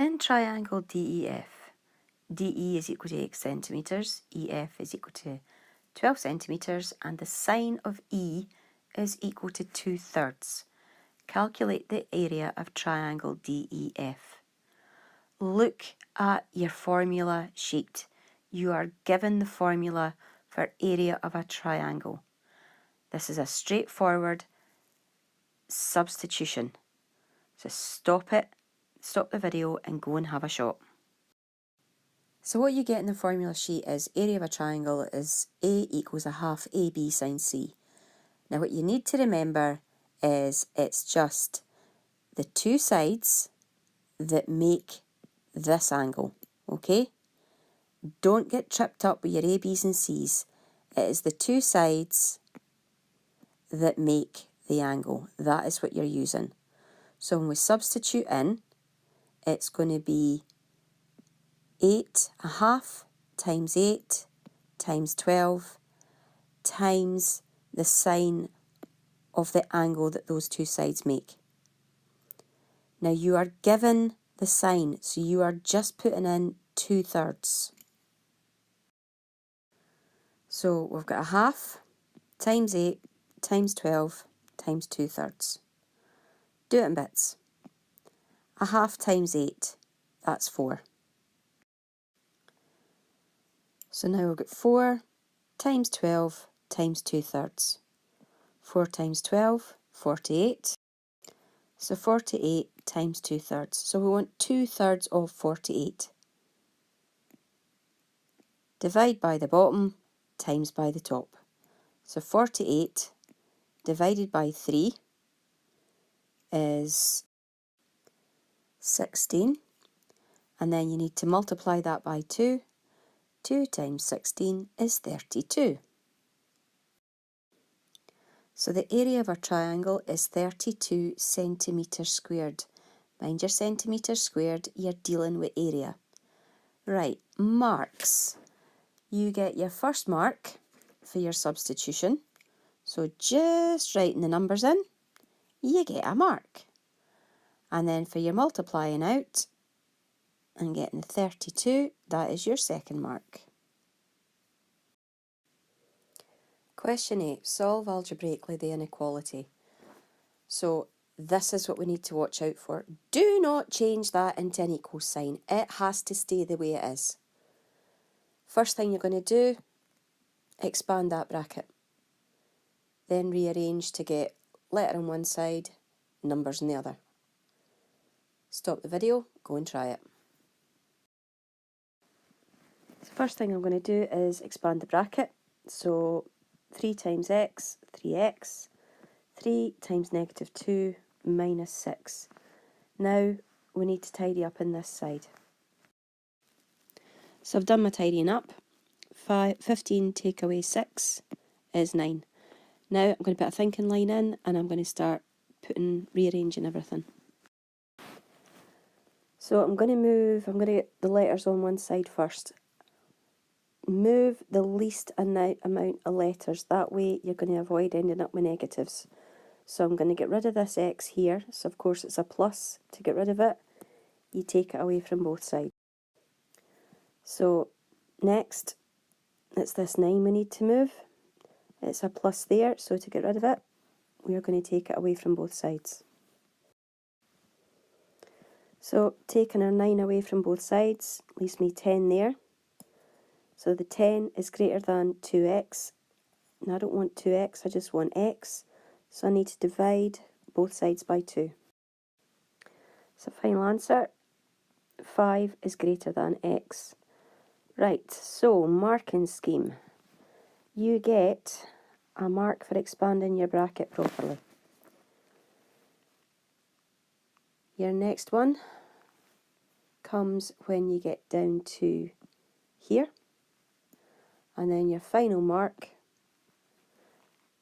In triangle DEF, DE is equal to 8 centimetres, EF is equal to 12 centimetres, and the sine of E is equal to 2/3. Calculate the area of triangle DEF. Look at your formula sheet. You are given the formula for area of a triangle. This is a straightforward substitution. So stop the video and go and have a shot. So what you get in the formula sheet is area of a triangle is A equals a half AB sine C. Now what you need to remember is it's just the two sides that make this angle, okay? Don't get tripped up with your A, B's and C's. It is the two sides that make the angle. That is what you're using. So when we substitute in, it's going to be 8.5 times 8 times 12 times the sine of the angle that those two sides make. Now you are given the sine, so you are just putting in 2/3. So we've got a half times 8 times 12 times 2/3. Do it in bits. A half times 8, that's 4. So now we've got 4 times 12 times 2/3. 4 times 12, 48. So 48 times 2/3. So we want 2/3 of 48. Divide by the bottom times by the top. So 48 divided by 3 is 16. And then you need to multiply that by 2. 2 times 16 is 32. So the area of our triangle is 32 centimetres squared. Mind your centimetres squared, you're dealing with area. Right, marks. You get your first mark for your substitution. So just writing the numbers in, you get a mark. And then for your multiplying out and getting 32, that is your second mark. Question 8. Solve algebraically the inequality. So this is what we need to watch out for. Do not change that into an equal sign. It has to stay the way it is. First thing you're going to do, expand that bracket. Then rearrange to get letter on one side, numbers on the other. Stop the video, go and try it. So first thing I'm going to do is expand the bracket. So 3 times x, 3x. 3 times negative 2 minus 6. Now we need to tidy up in this side. So I've done my tidying up. 15 take away 6 is 9. Now I'm going to put a thinking line in and I'm going to start rearranging everything. So I'm going to get the letters on one side first. Move the least amount of letters. That way you're going to avoid ending up with negatives. So I'm going to get rid of this x here. So of course it's a plus. To get rid of it, you take it away from both sides. So next, it's this 9 we need to move. It's a plus there, so to get rid of it, we are going to take it away from both sides. So taking our 9 away from both sides leaves me 10 there. So the 10 is greater than 2x. Now I don't want 2x, I just want x. So I need to divide both sides by 2. So final answer, 5 is greater than x. Right, so marking scheme. You get a mark for expanding your bracket properly. Your next one comes when you get down to here. And then your final mark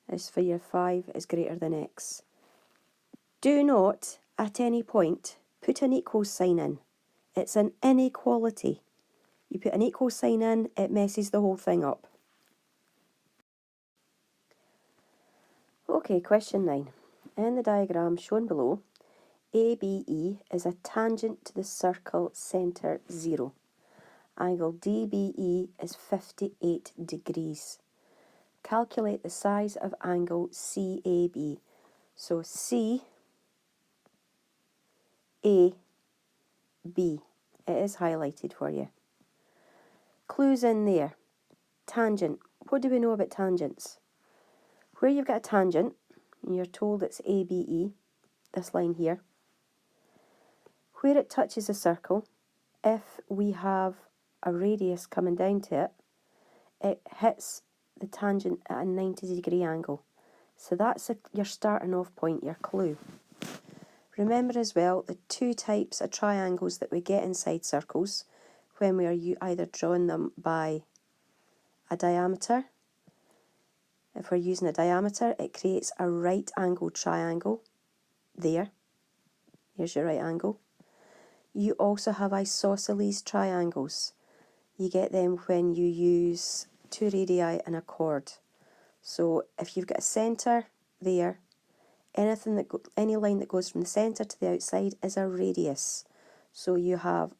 is for your 5 is greater than x. Do not, at any point, put an equal sign in. It's an inequality. You put an equal sign in, it messes the whole thing up. Okay, question 9. In the diagram shown below, ABE is a tangent to the circle centre 0. Angle DBE is 58 degrees. Calculate the size of angle CAB. So CAB, it is highlighted for you. Clues in there. Tangent. What do we know about tangents? Where you've got a tangent, and you're told it's ABE, this line here, where it touches a circle, if we have a radius coming down to it, it hits the tangent at a 90-degree angle. So that's your starting off point, your clue. Remember as well the two types of triangles that we get inside circles when we are either drawing them by a diameter. If we're using a diameter, it creates a right angled triangle. There. Here's your right angle. You also have isosceles triangles. You get them when you use two radii and a chord. So if you've got a centre there, any line that goes from the centre to the outside is a radius. So you have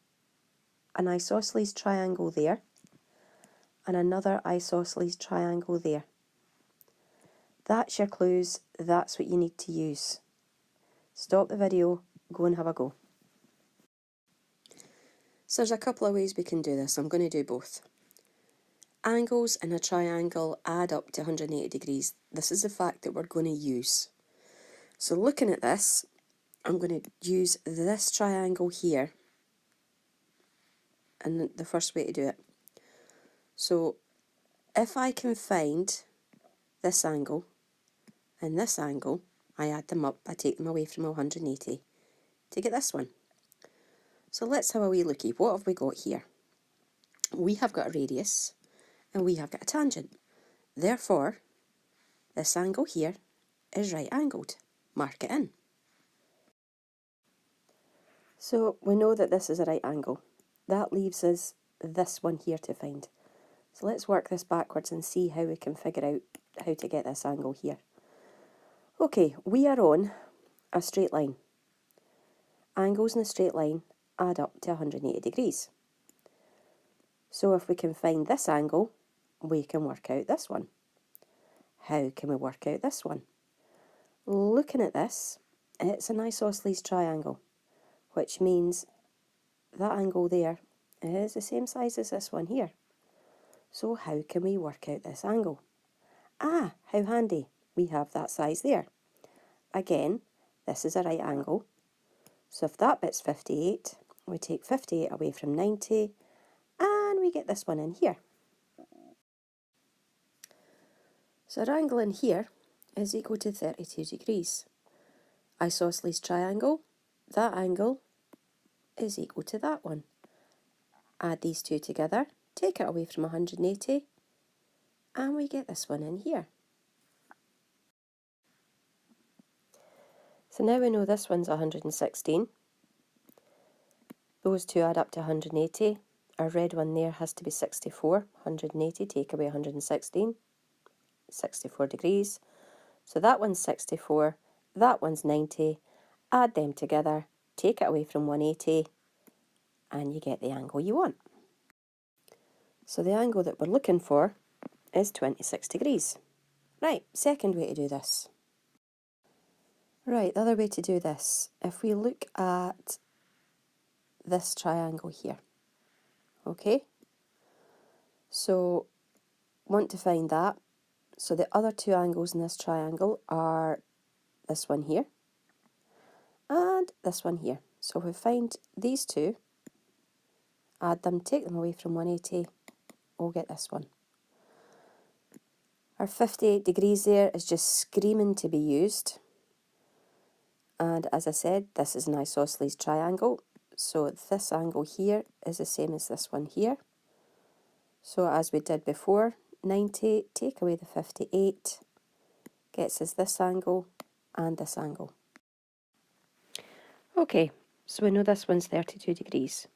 an isosceles triangle there and another isosceles triangle there. That's your clues, that's what you need to use. Stop the video, go and have a go. So there's a couple of ways we can do this. I'm going to do both. Angles in a triangle add up to 180 degrees. This is the fact that we're going to use. So looking at this, I'm going to use this triangle here. And the first way to do it. So if I can find this angle and this angle, I add them up, I take them away from 180 to get this one. So let's have a wee lookie. What have we got here? We have got a radius and we have got a tangent. Therefore, this angle here is right angled. Mark it in. So we know that this is a right angle. That leaves us this one here to find. So let's work this backwards and see how we can figure out how to get this angle here. Okay, we are on a straight line. Angles in a straight line add up to 180 degrees. So if we can find this angle, we can work out this one. How can we work out this one? Looking at this, it's an isosceles triangle, which means that angle there is the same size as this one here. So how can we work out this angle? Ah, how handy. We have that size there. Again, this is a right angle. So if that bit's 58, we take 58 away from 90 and we get this one in here. So our angle in here is equal to 32 degrees. Isosceles triangle, that angle is equal to that one. Add these two together, take it away from 180 and we get this one in here. So now we know this one's 116. Those two add up to 180. Our red one there has to be 64. 180, take away 116. 64 degrees. So that one's 64, that one's 90. Add them together, take it away from 180, and you get the angle you want. So the angle that we're looking for is 26 degrees. Right, second way to do this. Right, the other way to do this, if we look at this triangle here, okay? So, want to find that. So the other two angles in this triangle are this one here and this one here. So if we find these two, add them, take them away from 180, we'll get this one. Our 58 degrees there is just screaming to be used. And as I said, this is an isosceles triangle. So this angle here is the same as this one here. So as we did before, 90, take away the 58, gets us this angle and this angle. Okay, so we know this one's 32 degrees.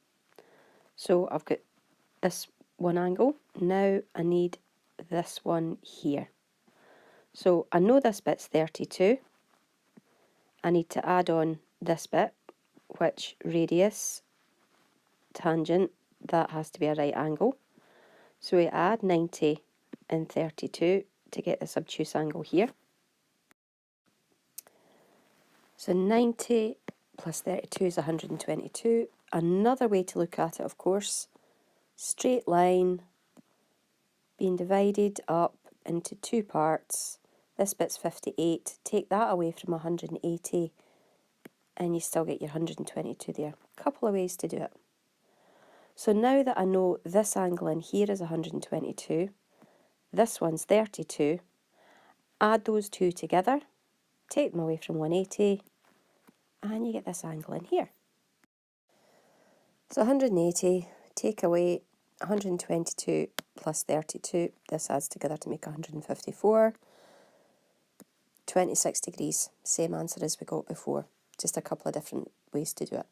So I've got this one angle. Now I need this one here. So I know this bit's 32. I need to add on this bit, which radius, tangent, that has to be a right angle. So we add 90 and 32 to get this obtuse angle here. So 90 plus 32 is 122. Another way to look at it, of course, straight line being divided up into two parts. This bit's 58. Take that away from 180 and you still get your 122 there. Couple of ways to do it. So now that I know this angle in here is 122, this one's 32, add those two together, take them away from 180, and you get this angle in here. So 180, take away 122 plus 32, this adds together to make 154, 26 degrees, same answer as we got before, just a couple of different ways to do it.